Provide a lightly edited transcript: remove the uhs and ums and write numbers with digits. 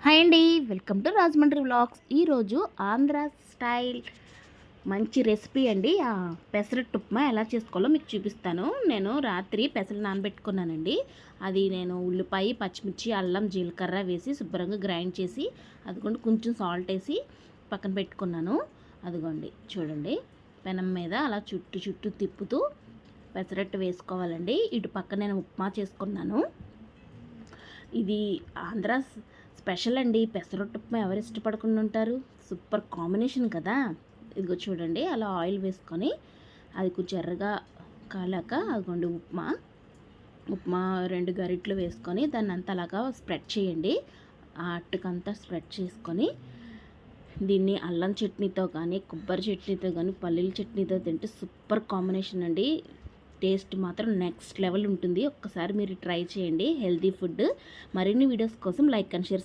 Hi అండి, welcome to Rajahmundry vlogs. ఈరోజు Andhra style మంచి రెసిపీ అండి. పెసరట్టు ఉప్మా ఎలా చేసుకోవాలో మీకు చూపిస్తాను. నేను రాత్రి పెసలు నానబెట్టుకున్నానండి. అది నేను ఉల్లిపాయ, పచ్చిమిర్చి, అల్లం, జీలకర్ర వేసి శుభ్రంగా గ్రైండ్ చేసి అదిగోండి కొంచెం సాల్ట్ వేసి పక్కన పెట్టుకున్నాను. అదిగోండి చూడండి, పెనం మీద అలా చుట్టూ చుట్టూ తిప్పుతూ పెసరట్టు వేసుకోవాలండి. ఇటు పక్క నేను ఉప్మా చేసుకున్నాను. ఇది ఆంధ్ర స్పెషల్ అండి. పెసరట్టు ఉప్మా ఎవరు ఇష్టపడకుండా ఉంటారు? సూపర్ కాంబినేషన్ కదా. ఇదిగో చూడండి, అలా ఆయిల్ వేసుకొని అది కొంచెం ఎర్రగా కాలాక అదిగోండి ఉప్మా 2 గరిటెలు వేసుకొని దాన్ని అంతా అలాగా స్ప్రెడ్ చేయండి. ఆ అట్టుకంతా స్ప్రెడ్ చేసుకొని దీన్ని అల్లం చట్నీతో కానీ, కొబ్బరి చట్నీతో కానీ, పల్లీల చట్నీతో తింటే సూపర్ కాంబినేషన్ అండి. టేస్ట్ మాత్రం నెక్స్ట్ లెవెల్ ఉంటుంది. ఒక్కసారి మీరు ట్రై చేయండి. Healthy food. మరిన్ని వీడియోస్ కోసం లైక్ అండ్ షేర్